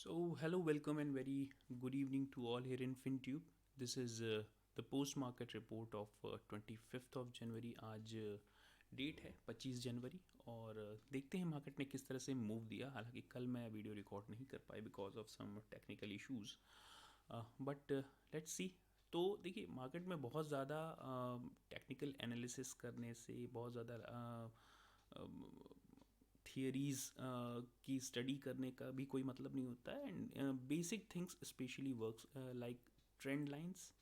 So, hello, welcome, and very good evening to all here in FinTube. This is the post market report of 25th of जनवरी. आज date है 25 जनवरी और देखते हैं market ने किस तरह से मूव दिया. हालांकि कल मैं वीडियो रिकॉर्ड नहीं कर पाई because of some technical issues, but let's see. तो देखिए मार्केट में बहुत ज़्यादा टेक्निकल एनालिसिस करने से, बहुत ज़्यादा थियरीज की स्टडी करने का भी कोई मतलब नहीं होता है. And basic things specially works like trend lines,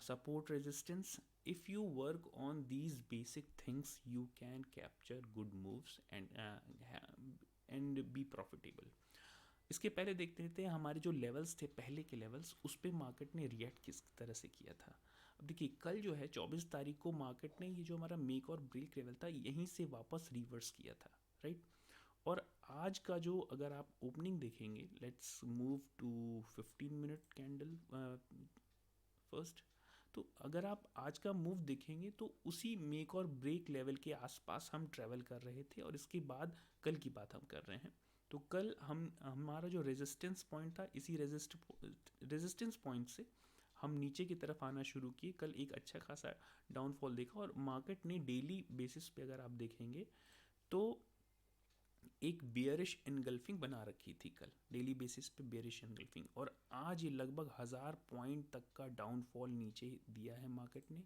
support resistance. If you work on these basic things you can capture good moves and be profitable. इसके पहले देखते लेते हैं हमारे जो लेवल्स थे, पहले के लेवल्स, उस पर मार्केट ने रिएक्ट किस तरह से किया था. अब देखिए कल जो है 24 तारीख को मार्केट ने ये जो हमारा मेक और ब्रेक लेवल था यहीं से वापस रिवर्स किया था, राइट. और आज का जो, अगर आप ओपनिंग देखेंगे, let's move to 15 minute candle first. तो अगर आप आज का मूव देखेंगे तो उसी मेक और ब्रेक लेवल के आसपास हम ट्रेवल कर रहे थे. और इसके बाद कल की बात हम कर रहे हैं. तो कल हमारा जो रेजिस्टेंस पॉइंट था, इसी रेजिस्टेंस पॉइंट से हम नीचे की तरफ आना शुरू किए. कल एक अच्छा खासा डाउनफॉल देखा और मार्केट ने डेली बेसिस पे अगर आप देखेंगे तो एक बेयरिश इनगल्फिंग बना रखी थी कल डेली बेसिस पे, बेयरिश इनगल्फिंग. और आज ये लगभग 1000 पॉइंट तक का डाउनफॉल नीचे दिया है मार्केट ने,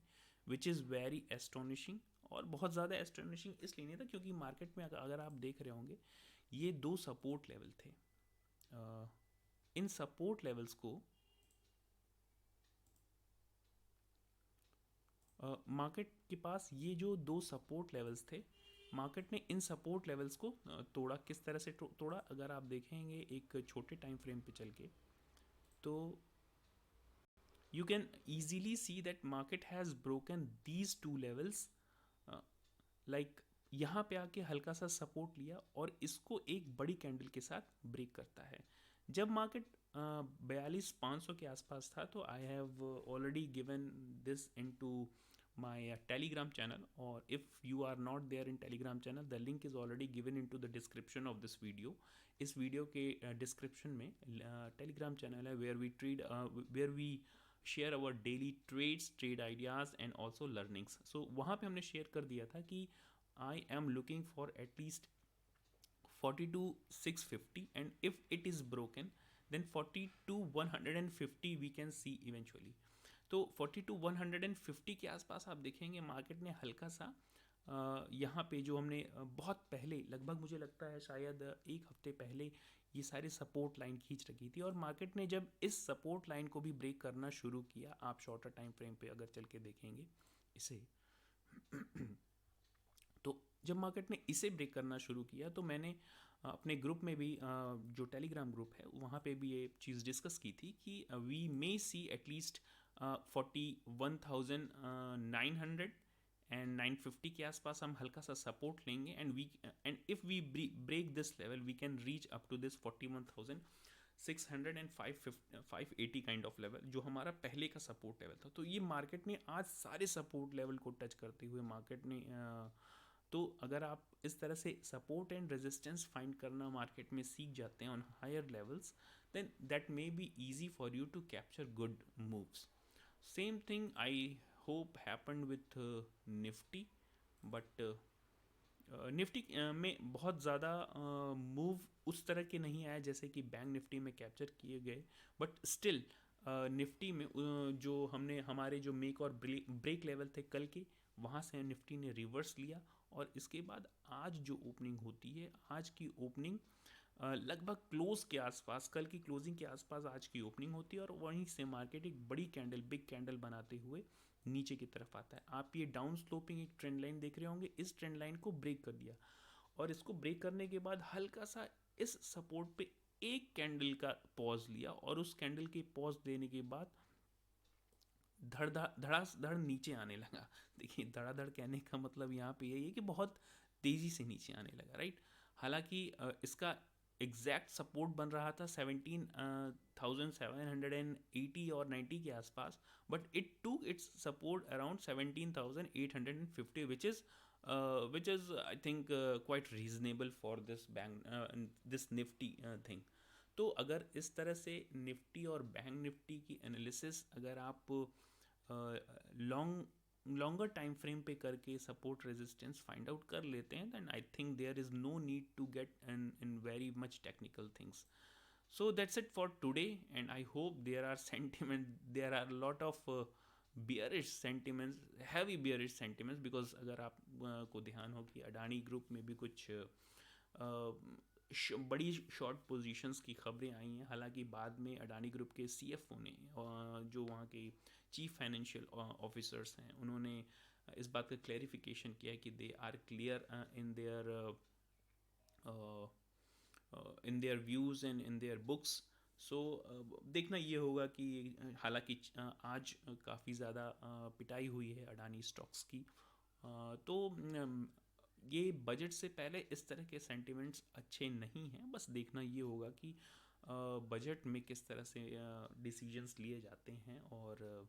विच इज़ वेरी एस्टोनिशिंग. और बहुत ज़्यादा एस्टोनिशिंग इसलिए नहीं था क्योंकि मार्केट में अगर आप देख रहे होंगे ये दो सपोर्ट लेवल थे. इन सपोर्ट लेवल्स को मार्केट के पास, ये जो दो सपोर्ट लेवल्स थे, मार्केट ने इन सपोर्ट लेवल्स को तोड़ा. किस तरह से तोड़ा अगर आप देखेंगे एक छोटे टाइम फ्रेम पे चल के, तो you can easily see that market has broken these two levels. Like यहाँ पे आके हल्का सा सपोर्ट लिया और इसको एक बड़ी कैंडल के साथ ब्रेक करता है. जब मार्केट 42,500 के आसपास था तो I have already given this into my Telegram channel. और if you are not there in Telegram channel, the link is already given into the description of this video. इस वीडियो के डिस्क्रिप्शन में Telegram channel है where we share our daily trades, trade ideas and also learnings. So वहाँ पे हमने share कर दिया था कि I am looking for at least 42,650 and if it is broken then 42,150 we can see eventually. तो 42,150 के आसपास आप देखेंगे मार्केट ने हल्का सा यहाँ पे जो हमने बहुत पहले, लगभग मुझे लगता है शायद एक हफ्ते पहले, ये सारे सपोर्ट लाइन खींच रखी थी. और मार्केट ने जब इस सपोर्ट लाइन को भी ब्रेक करना शुरू किया, आप शॉर्टर टाइम फ्रेम पे अगर चल के देखेंगे इसे, तो जब मार्केट ने इसे ब्रेक करना शुरू किया तो मैंने अपने ग्रुप में भी, जो टेलीग्राम ग्रुप है वहाँ पे भी ये चीज़ डिस्कस की थी कि we may see at least 41,900 and 950 के आसपास हम हल्का सा सपोर्ट लेंगे. And if we break this level we can reach up to this 41,600 and 580 kind of level, जो हमारा पहले का सपोर्ट लेवल था. तो ये मार्केट ने आज सारे सपोर्ट लेवल को टच करते हुए मार्केट ने तो अगर आप इस तरह से सपोर्ट एंड रेजिस्टेंस फाइंड करना मार्केट में सीख जाते हैं on higher levels, then that may be easy for you to capture good moves. Same thing I hope happened with Nifty, but Nifty में बहुत ज़्यादा मूव उस तरह के नहीं आए जैसे कि बैंक निफ्टी में कैप्चर किए गए. बट स्टिल निफ्टी में जो हमने हमारे जो मेक और ब्रेक लेवल थे कल के, वहाँ से निफ्टी ने रिवर्स लिया. और इसके बाद आज जो ओपनिंग होती है, आज की ओपनिंग लगभग क्लोज के आसपास, कल की क्लोजिंग के आसपास आज की ओपनिंग होती है. और वहीं से मार्केट एक बड़ी कैंडल, बिग कैंडल बनाते हुए नीचे की तरफ आता है. आप ये डाउन स्लोपिंग एक ट्रेंड लाइन देख रहे होंगे, इस ट्रेंड लाइन को ब्रेक कर दिया. और इसको ब्रेक करने के बाद हल्का सा इस सपोर्ट पे एक कैंडल का पॉज लिया. और उस कैंडल के पॉज देने के बाद धड़ नीचे आने लगा. देखिए धड़ाधड़ कहने का मतलब यहाँ पे यही है कि बहुत तेज़ी से नीचे आने लगा, राइट. हालांकि इसका एग्जैक्ट सपोर्ट बन रहा था 17,780 और 90 के आसपास, but it to it's support around 17,850, which is I think quite reasonable for this bank, this Nifty thing. तो अगर इस तरह से निफ्टी और बैंक निफ्टी की एनालिसिस अगर आप लॉन्गर टाइम फ्रेम पे करके सपोर्ट रेजिस्टेंस फाइंड आउट कर लेते हैं, then I think there is no need to get in very much technical things. So that's it for today, and I hope there are sentiment, there are a lot of bearish sentiments, heavy bearish sentiments, because अगर आप को ध्यान हो कि Adani group में भी कुछ बड़ी शॉर्ट पोजीशंस की खबरें आई हैं. हालांकि बाद में अडानी ग्रुप के सीएफओ ने जो वहाँ के चीफ फाइनेंशियल ऑफिसर्स हैं, उन्होंने इस बात का क्लैरिफिकेशन किया है कि they are clear in their views and in their books. So देखना ये होगा कि हालांकि आज काफ़ी ज़्यादा पिटाई हुई है अडानी स्टॉक्स की. तो ये बजट से पहले इस तरह के सेंटिमेंट्स अच्छे नहीं हैं. बस देखना ये होगा कि बजट में किस तरह से डिसीजंस लिए जाते हैं. और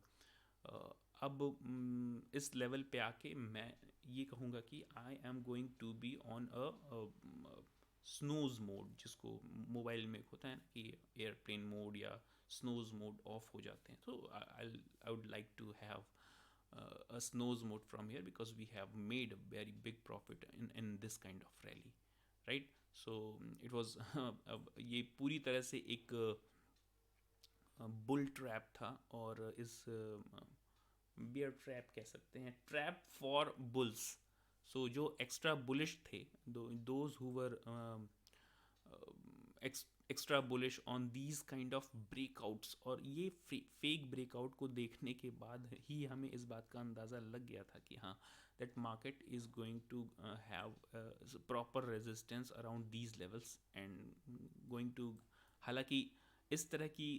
अब इस लेवल पे आके मैं ये कहूँगा कि I am going to be on a snooze mode, जिसको मोबाइल में होता है ना कि एयरप्लेन मोड या स्नूज मोड ऑफ हो जाते हैं. तो I would like to have a snooze mode from here, because we have made a very big profit in this kind of rally, right? So it was ये पूरी तरह से एक बुल ट्रैप था, और इस बियर ट्रैप कह सकते हैं, ट्रैप फॉर बुल्स. सो जो एक्स्ट्रा बुलिश थे, those who were extra bullish on these kind of breakouts, और ये फेक ब्रेकआउट को देखने के बाद ही हमें इस बात का अंदाज़ा लग गया था कि हाँ, that market is going to have proper resistance around these levels and going to. हालांकि इस तरह की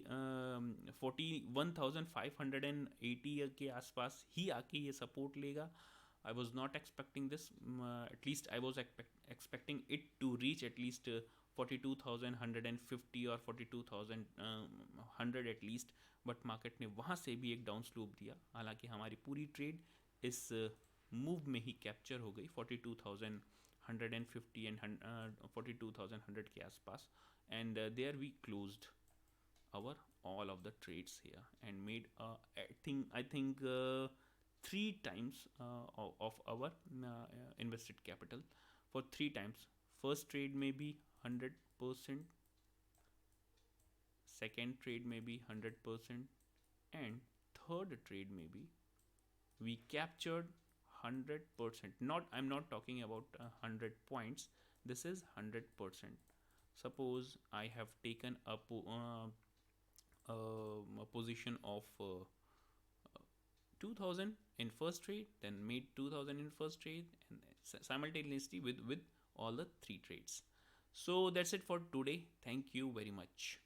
41,580 के आसपास ही आके ये सपोर्ट लेगा. I was not expecting this. At least I was expecting it to reach at least 42,150 or 42,100 at least. But market ने वहाँ से भी एक डाउन स्लोप दिया. हालांकि हमारी पूरी ट्रेड इस मूव में ही कैप्चर हो गई 42,150 एंड 42,100 के आसपास. And there we closed our all of the trades here and made I think 3 times of our invested capital, for 3 times. First trade may be 100%, second trade may be 100%, and third trade may be we captured 100%. Not, I'm not talking about 100 points, this is 100%. Suppose I have taken a position of 2000 in first trade, then made 2000 in first trade, and simultaneously with all the 3 trades. So that's it for today. Thank you very much.